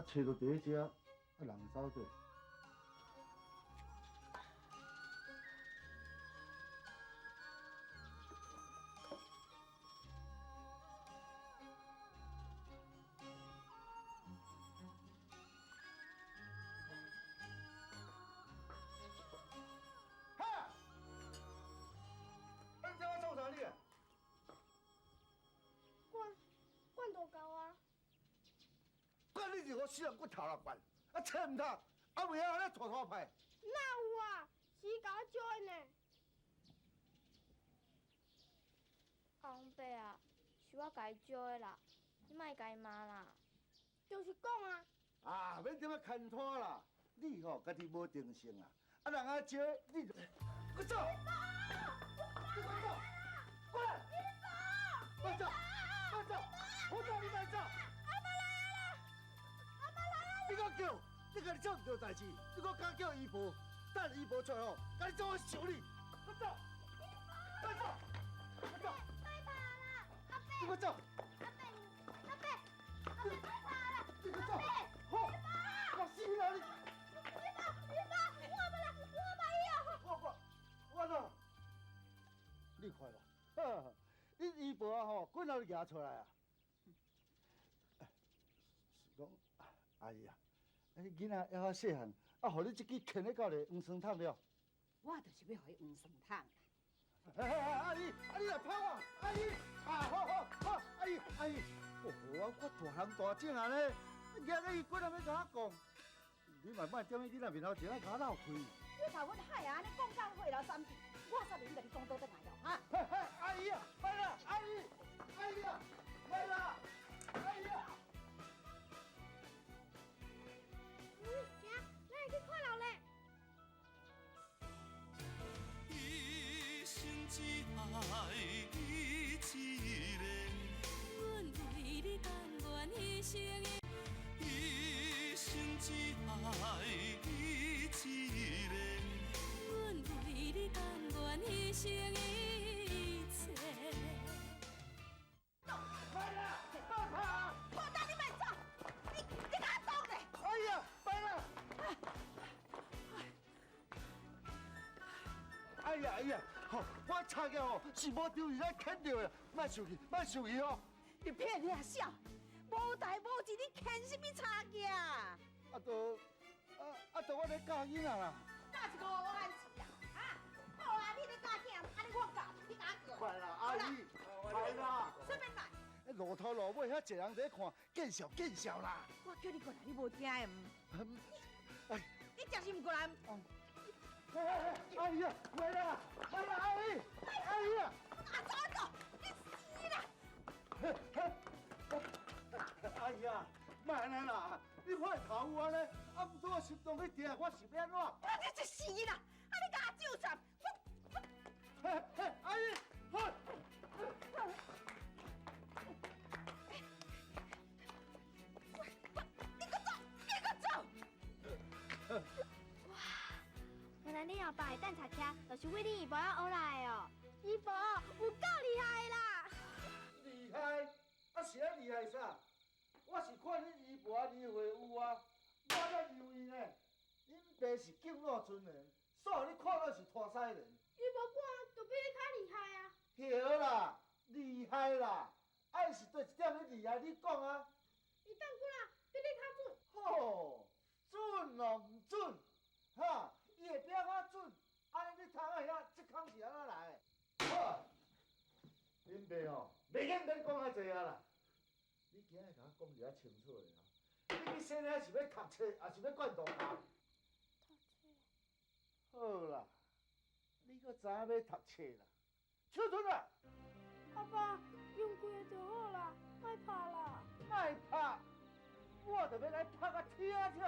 找到第一只，人走对。哈！你这我做啥哩？管大狗啊！管你是我死人骨头啦管，切唔通，为遐咧拖拖派。哪有啊？是甲我招的呢。王伯啊，是我家己招的啦，你莫家己骂啦。就是讲啊。啊，免点啊牵拖啦，你吼家己无定性啊，人啊招你就，我走，你快走，过来，快走，快走，我走你快走。你讲叫，你家己做唔对代志，你讲敢叫姨婆，等姨婆出来吼，家己做我修理，快走，快走，快走，你快走，你快走，好，我死你哪里？我呢？你快吧，你姨婆啊吼，滚哪里夹出来啊？是讲阿姨啊。囡仔还较细汉，互你这支牵咧到咧黄酸汤了。我就是要互伊黄酸汤。阿姨，你来拍我，阿姨，好，阿姨，我大人大种啊咧，今日伊过来要甲我讲，你慢慢踮喺囡仔面头前啊，甲我闹开。你把阮海啊，安尼讲到火了三句，我煞免甲你讲倒转来了哈。阿姨啊，来啦，阿姨啊，来啦，阿姨啊。行，咱会去看楼嘞。一生只爱你一个，阮为你甘愿牺牲的。一生只爱你一个，阮为你甘愿牺牲一切。来啦，大炮！我等你别走，你甲我走嘞！哎呀，来啦！哎呀，吼，我差个吼是无丢伊来牵着的，莫生气哦。你骗遐小，无代无志，你牵什么差价？都我咧教囡仔啦。那是5万钱啊！好啊，你咧教囝，安尼我教，你甲我快啦，阿姨，快啦！顺便来。路头路尾遐一人在看，见笑啦。我叫你过来，你无听的。哎，你阿姨啊，回来啦！哎呀，阿姨，阿姨啊！阿姨啊，莫安尼啦！你看头有安尼，啊，毋做我心脏去痛，我是要安怎？你这死啦！啊，你甲我救啥？阿姨，好。原来恁后爸会等查车，就是为恁姨婆要学来的哦。姨婆有够厉害啦！厉害？啊是啊厉害啥？我是看恁姨婆离会有啊，我才留伊呢。恁爸是敬老尊人，所以你看到是拖西人。姨婆我就比你较厉害啊！对啦，厉害啦！爱是对一点你厉害，你讲啊。伊当过啦，比你较准。吼，准咯唔准，哈，伊会比我准。安尼你头仔遐，这空是安怎来的？好，恁爸吼，袂瘾免讲遐济啊啦。你今日甲我讲一下清楚的啊！你去生仔是要读册，还是要灌大学？好啦，你搁知影要读册啦，手准啦！阿爸，用过就好啦，莫拍啦。莫拍，我着要来拍甲听听。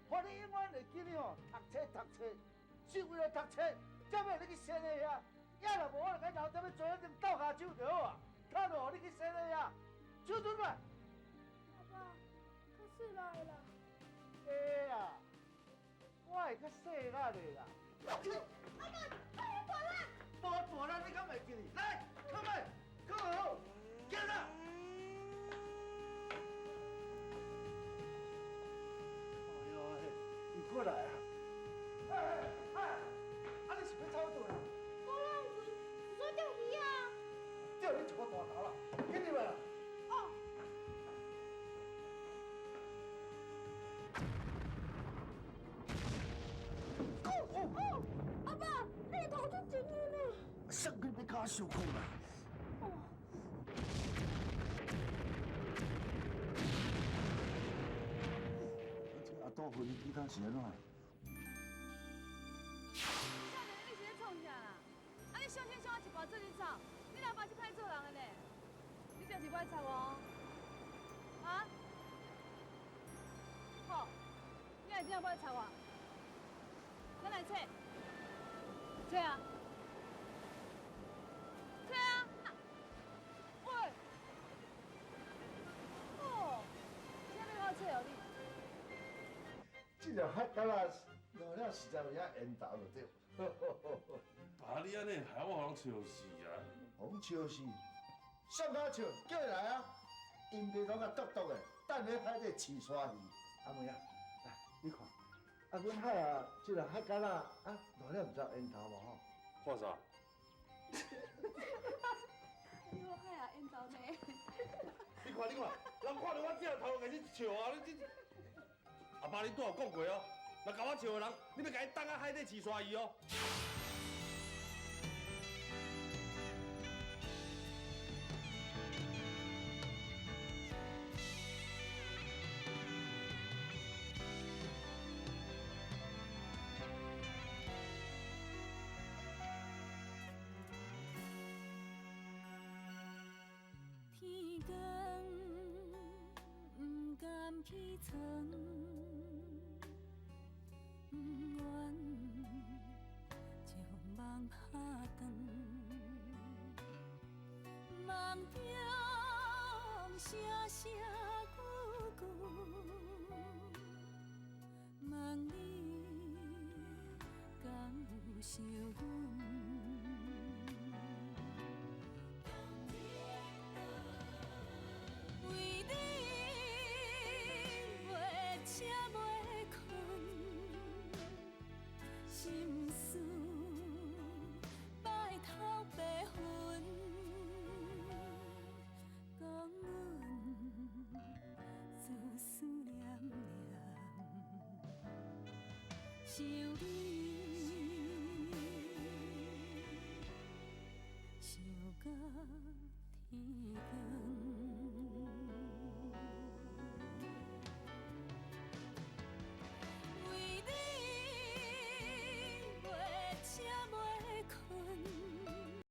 互你永远会记哩吼，读册读册，是为了读册，才要你去生的遐。也若无，我着甲老爹要做一阵斗下手就好啊。看落你去生的遐，手准啦！阿爸，较细力啦。会啊，我会较细力的啦。阿爸，快大啦！无大力你敢袂记哩？来，靠麦，靠好，行啦！哎呦，你过来啊！啊，你是要走倒啦？我浪费，说钓鱼啊！钓你一个大头啦，紧入来啦！哦。哦，阿爸，你的头就紧了呢。上跟你卡受苦啦！哦。这阿杜芬其他是安怎？少年，你是咧创啥啦？啊，你小天小我一包做你炒，你老爸是歹做人的呢，你真是歹插哦！啊？好，你还真要歹插我？咱来切，切啊！切啊！喂！哦，现在要切哦你。这条海蛤啦，弄了实在有遐缘投就对。爸，你安尼害我人笑死啊！红笑死，上卡笑，叫伊来啊！因爸拢甲笃笃的，等咧海底饲鲨鱼。阿妹啊，来你看，啊阮海啊，这条海蛤啦，啊弄了毋知缘投无吼？看啥？哎呦，海啊，缘投呢？你看，人看到我这头开始笑啊！你这，阿爸，你拄有讲过哦，若甲我笑的人，你要甲伊放啊海底饲鲨鱼哦。天光不甘起床，不愿将梦拍断，梦中声声句句，问你敢有想阮？为你袂吃袂困，心事摆头白云，讲阮思思念念，想你。